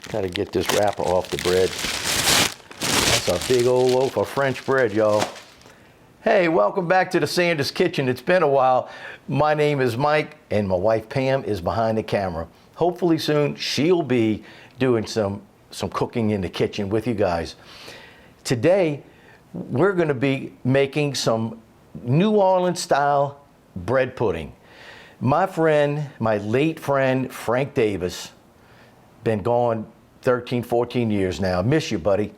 Got to get this wrapper off the bread. That's a big old loaf of French bread, y'all. Hey, welcome back to the Sanders Kitchen. It's been a while. My name is Mike, and my wife Pam is behind the camera. Hopefully soon she'll be doing some cooking in the kitchen with you guys. Today, we're going to be making some New Orleans style bread pudding. My friend, my late friend, Frank Davis, been gone 13, 14 years now. Miss you, buddy.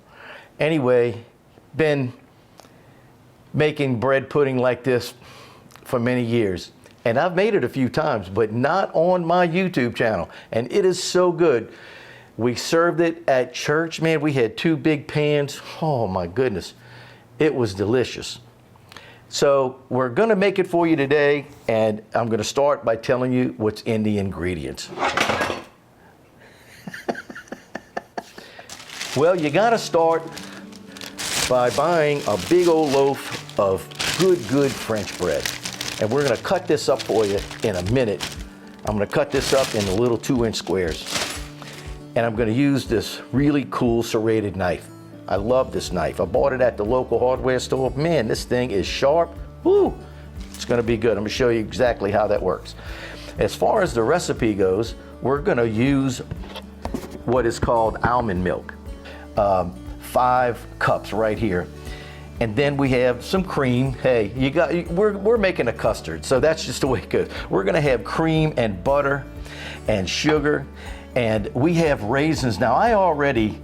Anyway, been making bread pudding like this for many years. And I've made it a few times, but not on my YouTube channel. And it is so good. We served it at church, man. We had 2 big pans. Oh my goodness. It was delicious. So we're gonna make it for you today, and I'm gonna start by telling you what's in the ingredients. Well, you gotta start by buying a big old loaf of good French bread. And we're gonna cut this up for you in a minute. I'm gonna cut this up into little 2-inch squares. And I'm gonna use this really cool serrated knife. I love this knife. I bought it at the local hardware store. Man, this thing is sharp. Woo! It's gonna be good. I'm gonna show you exactly how that works. As far as the recipe goes, we're gonna use what is called almond milk. 5 cups right here. And then we have some cream. Hey, we're making a custard, so that's just the way it goes. We're gonna have cream and butter and sugar, and we have raisins. Now, I already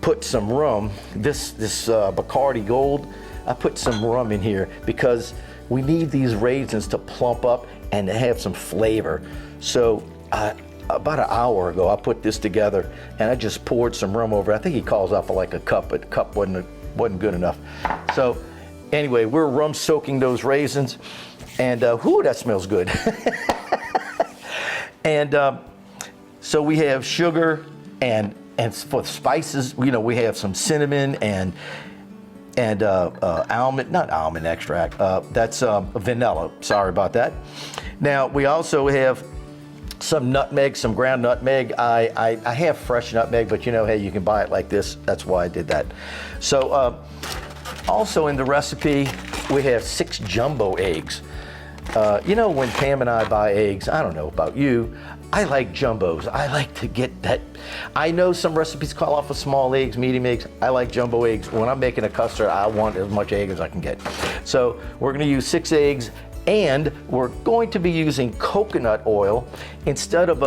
put some rum, this Bacardi Gold, I put some rum in here because we need these raisins to plump up and to have some flavor. So about an hour ago, I put this together and I just poured some rum over. I think he calls out for like a cup, but a cup wasn't good enough. So anyway, we're rum soaking those raisins, and whoo, that smells good. And so we have sugar and for spices, you know, we have some cinnamon and almond, not almond extract, that's vanilla, sorry about that. Now we also have some nutmeg, some ground nutmeg. I have fresh nutmeg, but you know, hey, you can buy it like this. That's why I did that. So also in the recipe, we have 6 jumbo eggs. You know, when Pam and I buy eggs, I don't know about you, I like jumbos. I like to get that. I know some recipes call out for small eggs, medium eggs. I like jumbo eggs. When I'm making a custard, I want as much egg as I can get. So we're gonna use 6 eggs, and we're going to be using coconut oil instead of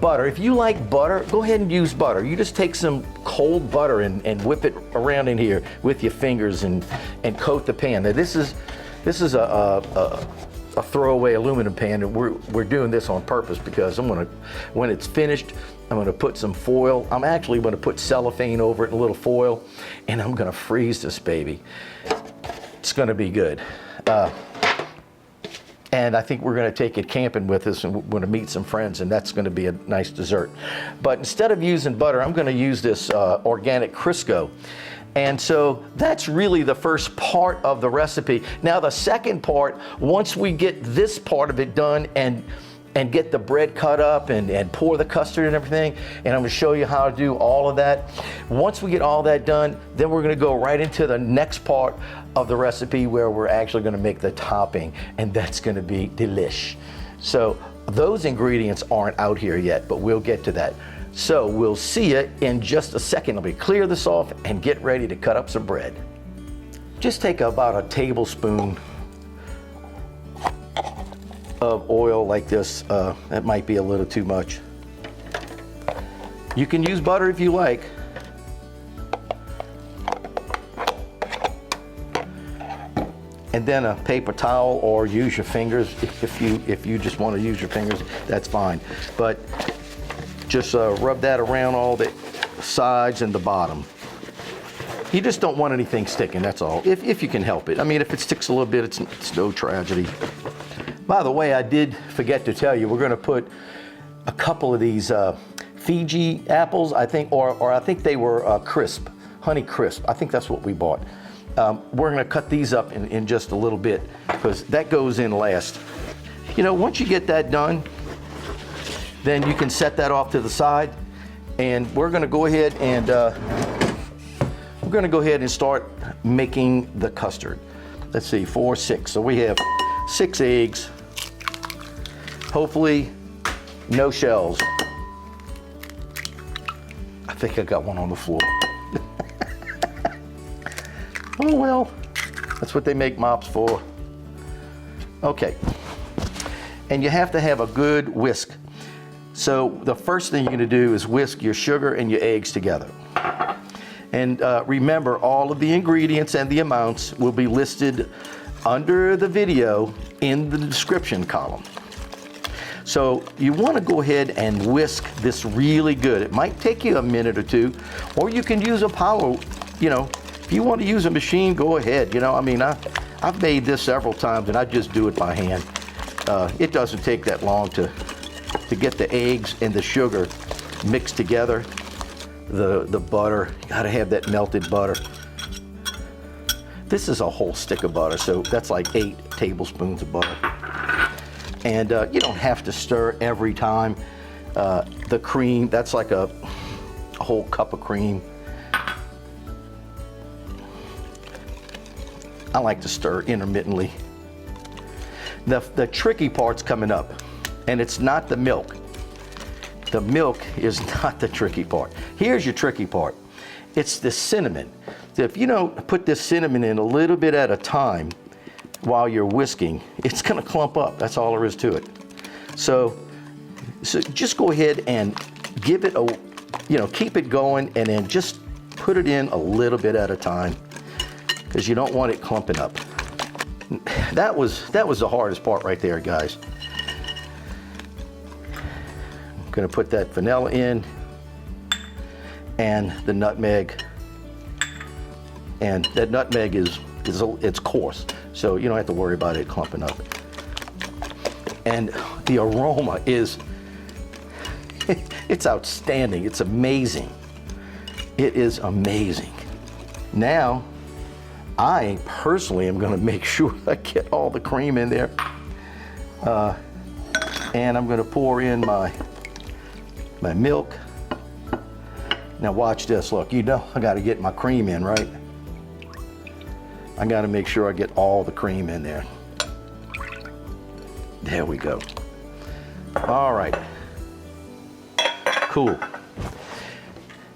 butter. If you like butter, go ahead and use butter. You just take some cold butter and whip it around in here with your fingers and coat the pan. Now this is a throwaway aluminum pan, and we're doing this on purpose because when it's finished, I'm gonna put some foil. I'm actually gonna put cellophane over it, a little foil, and I'm gonna freeze this baby. It's gonna be good. And I think we're gonna take it camping with us, and we're gonna meet some friends, and that's gonna be a nice dessert. But instead of using butter, I'm gonna use this organic Crisco. And so that's really the first part of the recipe. Now the second part, once we get this part of it done and get the bread cut up and pour the custard and everything, and I'm gonna show you how to do all of that. Once we get all that done, then we're gonna go right into the next part of the recipe where we're actually gonna make the topping, and that's gonna be delish. So those ingredients aren't out here yet, but we'll get to that. So we'll see you in just a second. Let me clear this off and get ready to cut up some bread. Just take about a tablespoon of oil like this. That might be a little too much. You can use butter if you like. And then a paper towel, or use your fingers if you just want to use your fingers, that's fine. But just rub that around all the sides and the bottom. You just don't want anything sticking, that's all, if you can help it. I mean, if it sticks a little bit, it's no tragedy. By the way, I did forget to tell you, we're gonna put a couple of these Fiji apples, I think, or I think they were crisp, honey crisp. I think that's what we bought. We're gonna cut these up in just a little bit, because that goes in last. You know, once you get that done, then you can set that off to the side. And we're gonna go ahead and start making the custard. Let's see, 4, 6. So we have 6 eggs. Hopefully, no shells. I think I got one on the floor. Oh well, that's what they make mops for. Okay, and you have to have a good whisk. So the first thing you're gonna do is whisk your sugar and your eggs together. And remember, all of the ingredients and the amounts will be listed under the video in the description column. So you wanna go ahead and whisk this really good. It might take you a minute or two, or you can use a power, you know, if you want to use a machine, go ahead. You know, I mean, I've made this several times and I just do it by hand. It doesn't take that long to get the eggs and the sugar mixed together. The butter, you gotta have that melted butter. This is a whole stick of butter, so that's like 8 tablespoons of butter. And you don't have to stir every time. The cream, that's like a whole cup of cream. I like to stir intermittently. The tricky part's coming up, and it's not the milk. The milk is not the tricky part. Here's your tricky part. It's the cinnamon. If you don't put this cinnamon in a little bit at a time while you're whisking, it's gonna clump up. That's all there is to it. So just go ahead and give it a, you know, keep it going, and then just put it in a little bit at a time, because you don't want it clumping up. That was the hardest part right there, guys. I'm gonna put that vanilla in and the nutmeg. And that nutmeg it's coarse, so you don't have to worry about it clumping up. And the aroma is, it's outstanding. It's amazing. It is amazing. Now, I personally am gonna make sure I get all the cream in there. And I'm gonna pour in my milk. Now watch this, look, you know I gotta get my cream in, right? I gotta make sure I get all the cream in there. There we go. All right, cool.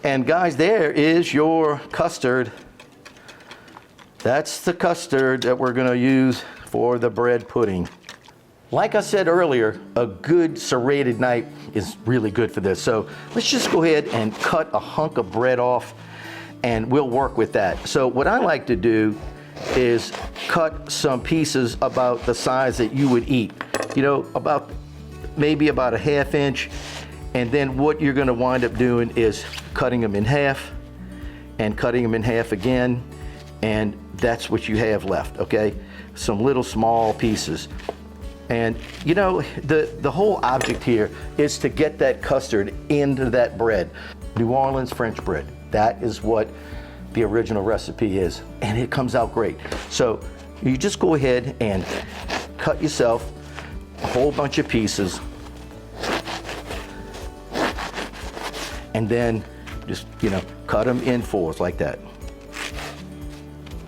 And guys, there is your custard. That's the custard that we're gonna use for the bread pudding. Like I said earlier, a good serrated knife is really good for this. So let's just go ahead and cut a hunk of bread off, and we'll work with that. So what I like to do is cut some pieces about the size that you would eat. You know, maybe about a 1/2 inch. And then what you're gonna wind up doing is cutting them in half and cutting them in half again. And that's what you have left, okay? Some little small pieces. And you know, the whole object here is to get that custard into that bread. New Orleans French bread. That is what the original recipe is, and it comes out great. So you just go ahead and cut yourself a whole bunch of pieces, and then just, you know, cut them in 4s like that.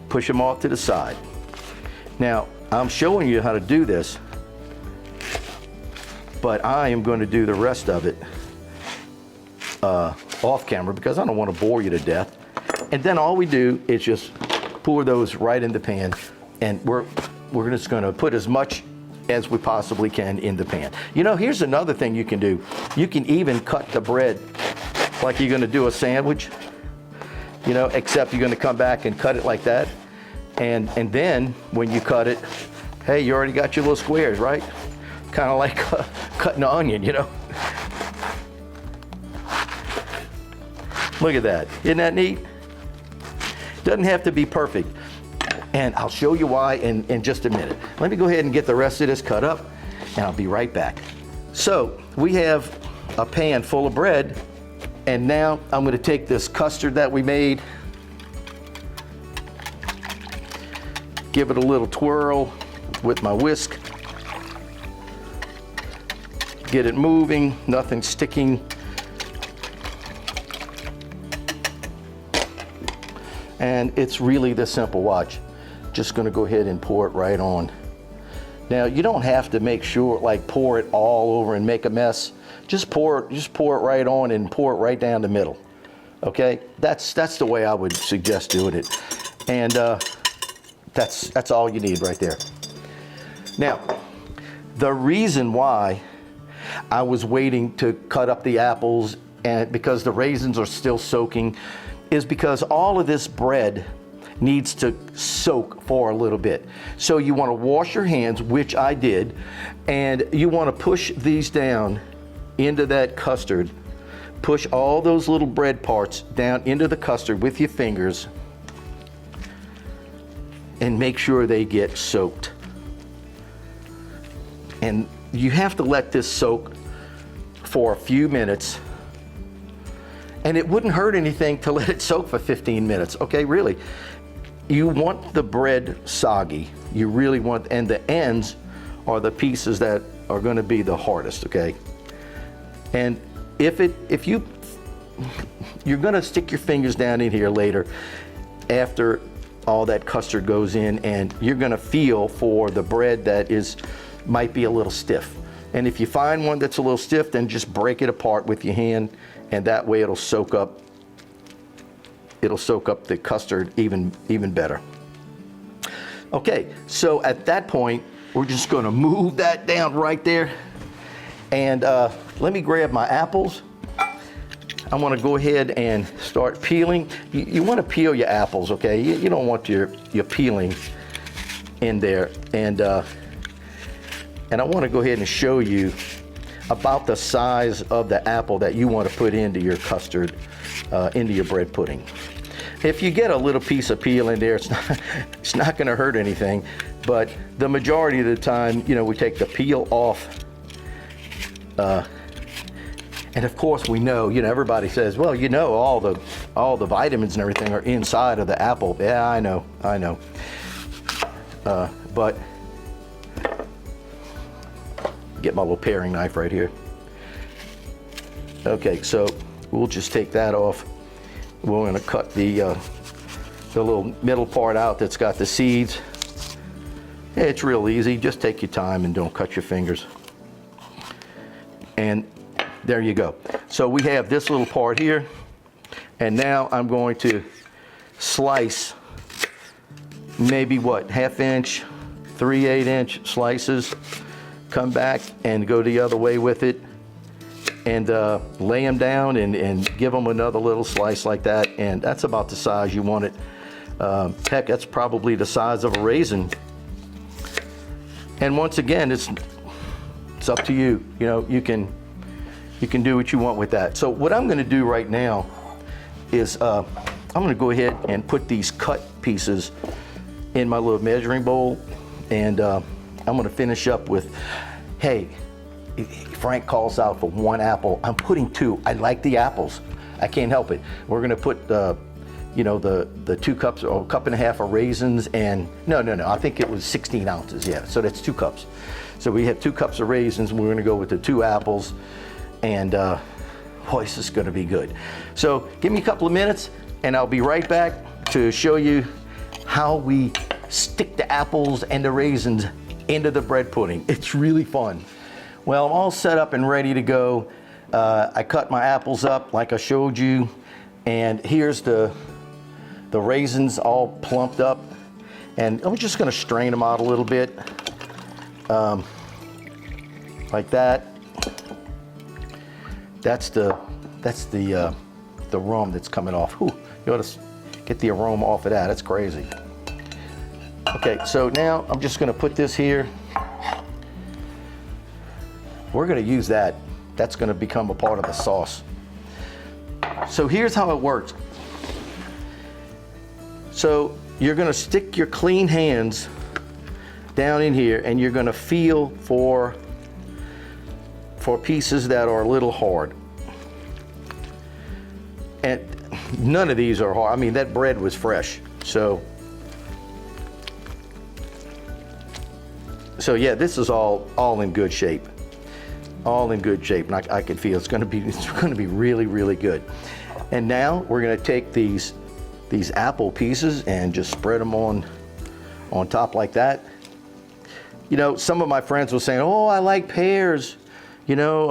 Push them off to the side. Now, I'm showing you how to do this, but I am going to do the rest of it off camera because I don't want to bore you to death. And then all we do is just pour those right in the pan, and we're just going to put as much as we possibly can in the pan. You know, here's another thing you can do. You can even cut the bread like you're going to do a sandwich, you know, except you're going to come back and cut it like that. And then when you cut it, hey, you already got your little squares, right? Kind of like cutting an onion, you know. Look at that. Isn't that neat? Doesn't have to be perfect. And I'll show you why in just a minute. Let me go ahead and get the rest of this cut up, and I'll be right back. So we have a pan full of bread, and now I'm going to take this custard that we made, give it a little twirl with my whisk, get it moving, nothing sticking. And it's really this simple. Watch. Just gonna go ahead and pour it right on. Now you don't have to make sure, like pour it all over and make a mess. Just pour it right on and pour it right down the middle. Okay, that's the way I would suggest doing it. And that's all you need right there. Now, the reason why I was waiting to cut up the apples, and because the raisins are still soaking, is because all of this bread needs to soak for a little bit. So you want to wash your hands, which I did, and you want to push these down into that custard. Push all those little bread parts down into the custard with your fingers and make sure they get soaked. And you have to let this soak for a few minutes. And it wouldn't hurt anything to let it soak for 15 minutes, okay, really. You want the bread soggy. You really want, and the ends are the pieces that are gonna be the hardest, okay? And you're gonna stick your fingers down in here later after all that custard goes in, and you're gonna feel for the bread that might be a little stiff. And if you find one that's a little stiff, then just break it apart with your hand, and that way it'll soak up the custard even better. Okay, so at that point, we're just gonna move that down right there. And let me grab my apples. I want to go ahead and start peeling. You want to peel your apples, okay? You don't want your peeling in there. And I want to go ahead and show you about the size of the apple that you want to put into your custard, into your bread pudding. If you get a little piece of peel in there, it's not going to hurt anything. But the majority of the time, we take the peel off. And of course we know, everybody says, well, all the vitamins and everything are inside of the apple. Yeah, I know. But get my little paring knife right here. Okay, so we'll just take that off. We're gonna cut the little middle part out that's got the seeds. It's real easy, just take your time and don't cut your fingers. And there you go. So we have this little part here, and now I'm going to slice maybe ½ inch, 3/8 inch slices, come back and go the other way with it, and lay them down and give them another little slice like that, and that's about the size you want it. Heck, that's probably the size of a raisin. And once again, it's up to you. You can do what you want with that. So what I'm gonna do right now is I'm gonna go ahead and put these cut pieces in my little measuring bowl, and I'm gonna finish up with, hey, Frank calls out for 1 apple. I'm putting 2. I like the apples. I can't help it. We're gonna put the 2 cups or 1.5 cups of raisins, and no, I think it was 16 ounces, yeah, so that's 2 cups. So we have 2 cups of raisins, and we're gonna go with the 2 apples, and boy, this is gonna be good. So give me a couple of minutes, and I'll be right back to show you how we stick the apples and the raisins into the bread pudding. It's really fun. Well, I'm all set up and ready to go. I cut my apples up like I showed you, and here's the raisins all plumped up, and I'm just gonna strain them out a little bit, like that. That's the rum that's coming off. Whew, you ought to get the aroma off of that. That's crazy. Okay, so now I'm just gonna put this here. We're gonna use that. That's gonna become a part of the sauce. So here's how it works. So you're gonna stick your clean hands down in here, and you're gonna feel for pieces that are a little hard. And none of these are hard. I mean, that bread was fresh. So yeah, this is all in good shape. All in good shape, and I can feel it's gonna be really, really good. And now we're gonna take these these apple pieces and just spread them on top like that. You know, some of my friends were saying, oh, I like pears, you know,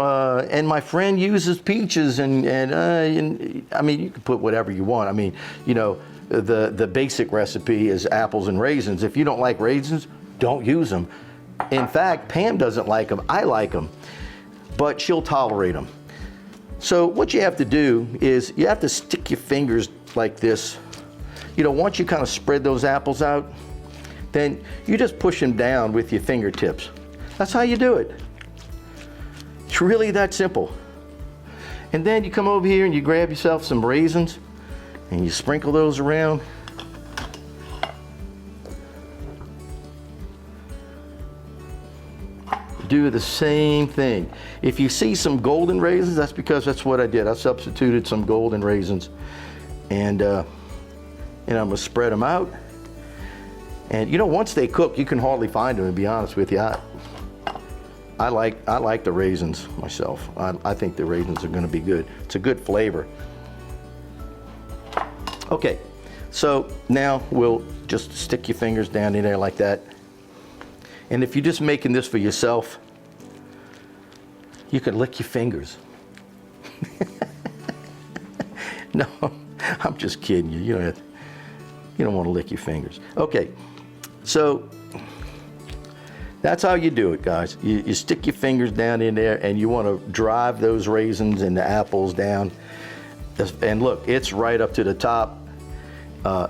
and my friend uses peaches, and I mean, you can put whatever you want. I mean, you know, the basic recipe is apples and raisins. If you don't like raisins, don't use them. In fact, Pam doesn't like them. I like them, but she'll tolerate them. So what you have to do is you have to stick your fingers like this. You know, once you kind of spread those apples out, then you just push them down with your fingertips. That's how you do it. It's really that simple. And then you come over here and you grab yourself some raisins and you sprinkle those around. Do the same thing. If you see some golden raisins, that's because that's what I did. I substituted some golden raisins, and I'm gonna spread them out. And you know, once they cook, you can hardly find them, to be honest with you. I like the raisins myself. I think the raisins are gonna be good. It's a good flavor. Okay, so now we'll just stick your fingers down in there like that. And if you're just making this for yourself, you can lick your fingers. No, I'm just kidding you. You don't want to lick your fingers. Okay, so that's how you do it, guys. You stick your fingers down in there, and you want to drive those raisins and the apples down. And look, it's right up to the top.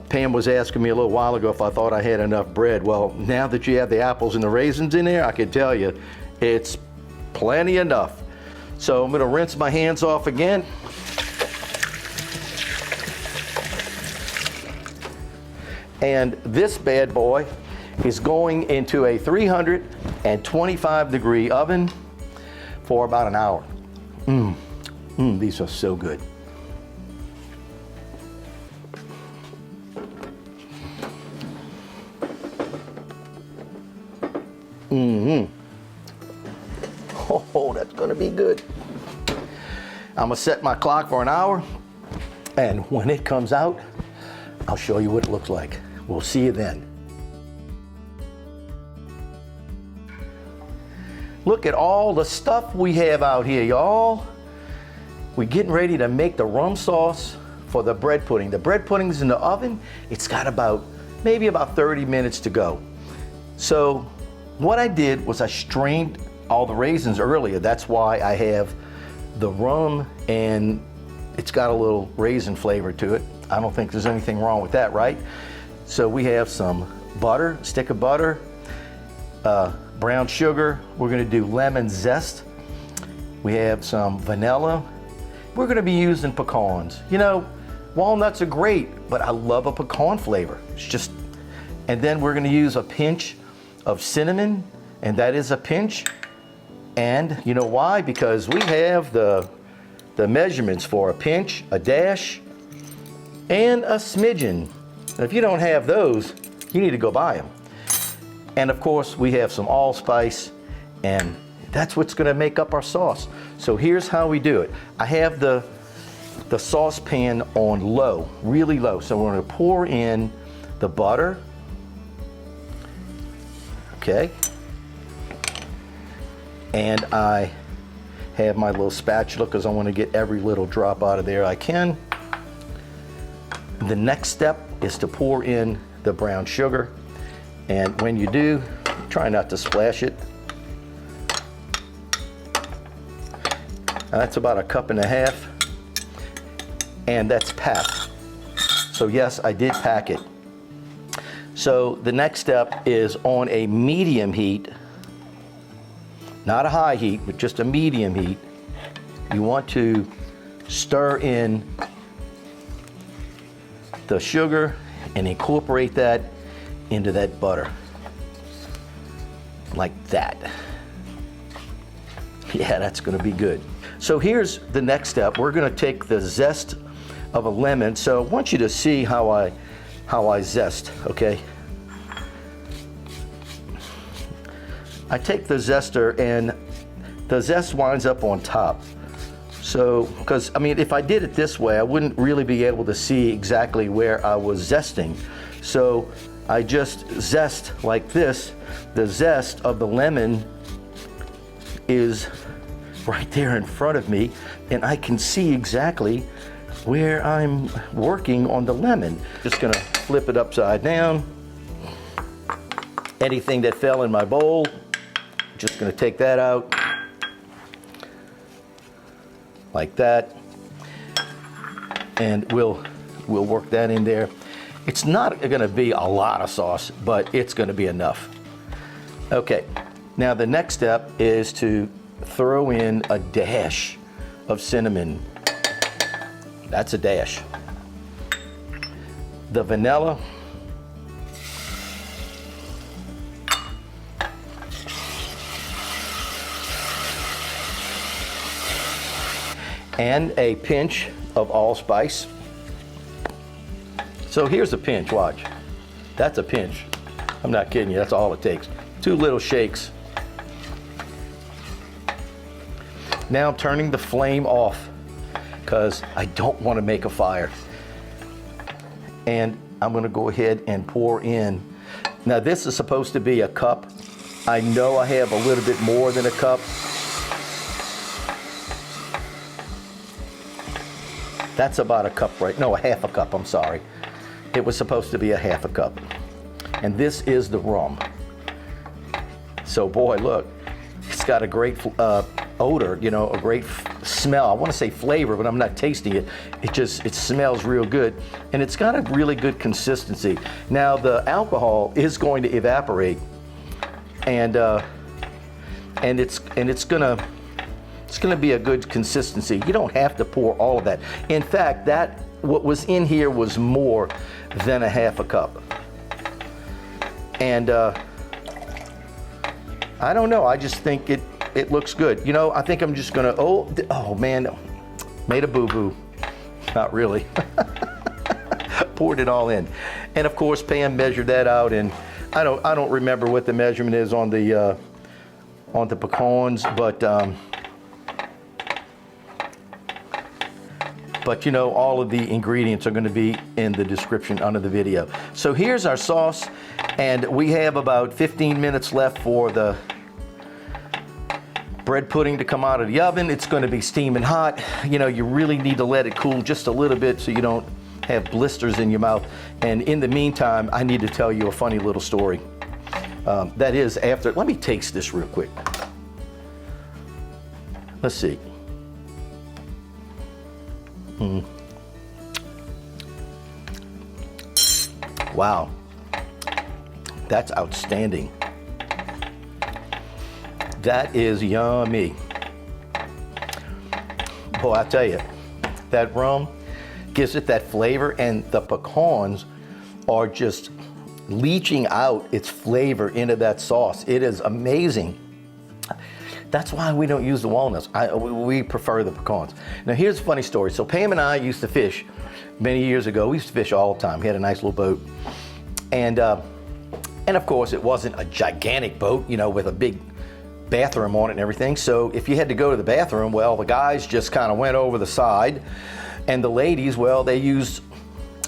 Pam was asking me a little while ago if I thought I had enough bread. Well, now that you have the apples and the raisins in there, I can tell you it's plenty enough. So I'm going to rinse my hands off again. And this bad boy is going into a 325-degree oven for about an hour. These are so good. Oh, that's gonna be good. I'm gonna set my clock for an hour, and when it comes out, I'll show you what it looks like. We'll see you then. Look at all the stuff we have out here, y'all. We're getting ready to make the rum sauce for the bread pudding. The bread pudding's in the oven. It's got maybe about 30 minutes to go. So what I did was I strained all the raisins earlier. That's why I have the rum, and it's got a little raisin flavor to it. I don't think there's anything wrong with that, right? So we have some butter, stick of butter, brown sugar. We're gonna do lemon zest. We have some vanilla. We're gonna be using pecans. You know, walnuts are great, but I love a pecan flavor. It's just, and then we're gonna use a pinch of cinnamon, and that is a pinch. And you know why? Because we have the measurements for a pinch, a dash, and a smidgen. Now, if you don't have those, you need to go buy them. And of course, we have some allspice, and that's what's gonna make up our sauce. So here's how we do it. I have the saucepan on low, really low. So we're gonna pour in the butter. Okay. And I have my little spatula because I want to get every little drop out of there I can. The next step is to pour in the brown sugar. And when you do, try not to splash it. That's about 1.5 cups. And that's packed. So yes, I did pack it. So the next step is on a medium heat, not a high heat, but just a medium heat. You want to stir in the sugar and incorporate that into that butter, like that. Yeah, that's gonna be good. So here's the next step. We're gonna take the zest of a lemon. So I want you to see how I zest, okay? I take the zester, and the zest winds up on top. So, because I mean, if I did it this way, I wouldn't really be able to see exactly where I was zesting. So I just zest like this. The zest of the lemon is right there in front of me, and I can see exactly where I'm working on the lemon. Just gonna flip it upside down. Anything that fell in my bowl, just gonna take that out like that, and we'll work that in there. It's not gonna be a lot of sauce, but it's gonna be enough. Okay, now the next step is to throw in a dash of cinnamon. That's a dash. The vanilla. And a pinch of allspice. So here's a pinch, watch. That's a pinch. I'm not kidding you, that's all it takes. 2 little shakes. Now I'm turning the flame off because I don't want to make a fire. And I'm gonna go ahead and pour in. Now this is supposed to be a cup. I know I have a little bit more than a cup. That's about a cup, right? No, a half a cup, I'm sorry. It was supposed to be a half a cup. And this is the rum. So boy, look, it's got a great odor, you know, a great smell. I want to say flavor, but I'm not tasting it. It smells real good. And it's got a really good consistency. Now the alcohol is going to evaporate, and it's gonna be a good consistency. You don't have to pour all of that. In fact, what was in here was more than a half a cup. And I don't know, I just think it looks good. You know, I think I'm just gonna, oh man, made a boo-boo. Not really. Poured it all in. And of course, Pam measured that out, and I don't remember what the measurement is on the pecans, but you know, all of the ingredients are going to be in the description under the video. So here's our sauce, and we have about 15 minutes left for the bread pudding to come out of the oven. It's going to be steaming hot. You know, you really need to let it cool just a little bit so you don't have blisters in your mouth. And in the meantime, I need to tell you a funny little story. That is after, let me taste this real quick. Let's see. Wow, that's outstanding. That is yummy. Boy, I tell you, that rum gives it that flavor, and the pecans are just leaching out its flavor into that sauce. It is amazing. That's why we don't use the walnuts. We prefer the pecans. Now here's a funny story. So Pam and I used to fish many years ago. We used to fish all the time. We had a nice little boat. And of course it wasn't a gigantic boat, you know, with a big bathroom on it and everything. So if you had to go to the bathroom, well, the guys just kind of went over the side, and the ladies, well, they used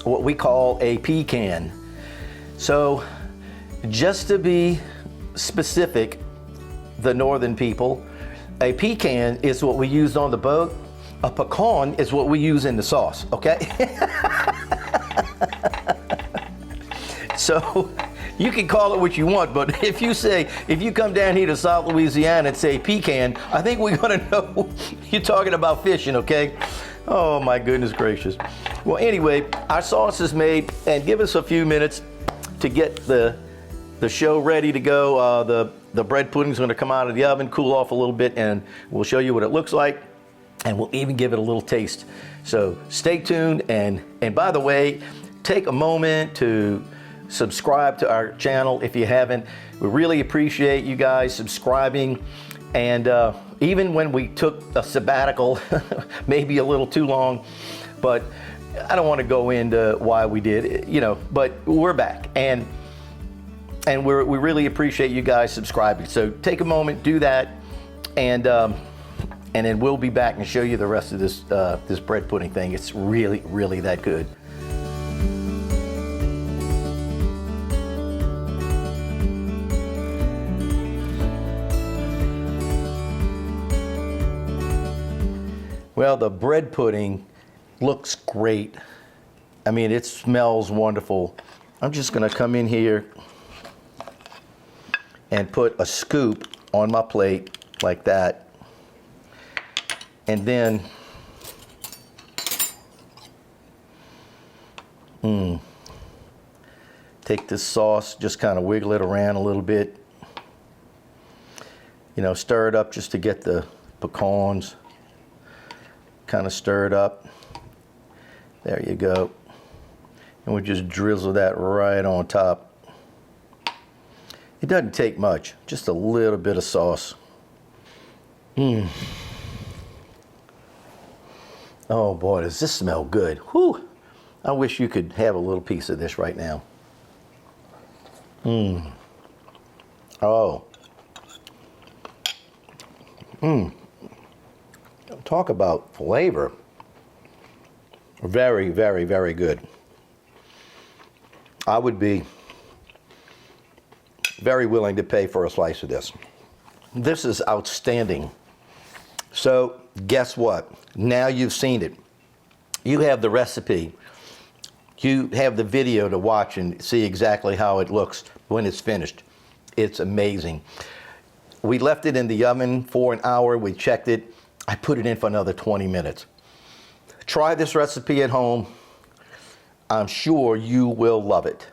what we call a pecan. So just to be specific, the northern people, a pecan is what we used on the boat. A pecan is what we use in the sauce, okay? So you can call it what you want, but if you come down here to South Louisiana and say pecan, I think we're gonna know you're talking about fishing, okay? Oh my goodness gracious. Well, anyway, our sauce is made, and give us a few minutes to get the show ready to go. The bread pudding is going to come out of the oven, cool off a little bit, and we'll show you what it looks like, and we'll even give it a little taste. So stay tuned, and by the way, take a moment to subscribe to our channel if you haven't. We really appreciate you guys subscribing, and even when we took a sabbatical, maybe a little too long, but I don't want to go into why we did, you know, but we're back, and we really appreciate you guys subscribing. So take a moment, do that, and and then we'll be back and show you the rest of this, this bread pudding thing. It's really, really that good. Well, the bread pudding looks great. I mean, it smells wonderful. I'm just gonna come in here and put a scoop on my plate like that. And then, take this sauce, just kind of wiggle it around a little bit. You know, stir it up just to get the pecans kind of stirred up. There you go. And we just drizzle that right on top. It doesn't take much, just a little bit of sauce. Oh boy, does this smell good. Whew. I wish you could have a little piece of this right now. Oh. Talk about flavor. Very, very, very good. I would be very willing to pay for a slice of this. This is outstanding. So guess what? Now you've seen it. You have the recipe. You have the video to watch and see exactly how it looks when it's finished. It's amazing. We left it in the oven for an hour. We checked it. I put it in for another 20 minutes. Try this recipe at home. I'm sure you will love it.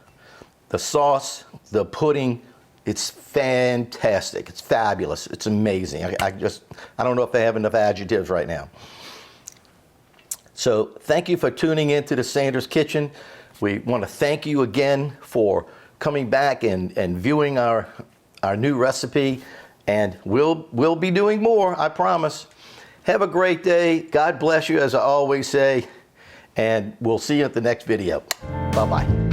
The sauce, the pudding, it's fantastic. It's fabulous. It's amazing. I don't know if I have enough adjectives right now. So thank you for tuning in to the Sanders Kitchen. We want to thank you again for coming back and viewing our new recipe. And we'll be doing more, I promise. Have a great day. God bless you, as I always say. And we'll see you at the next video. Bye-bye.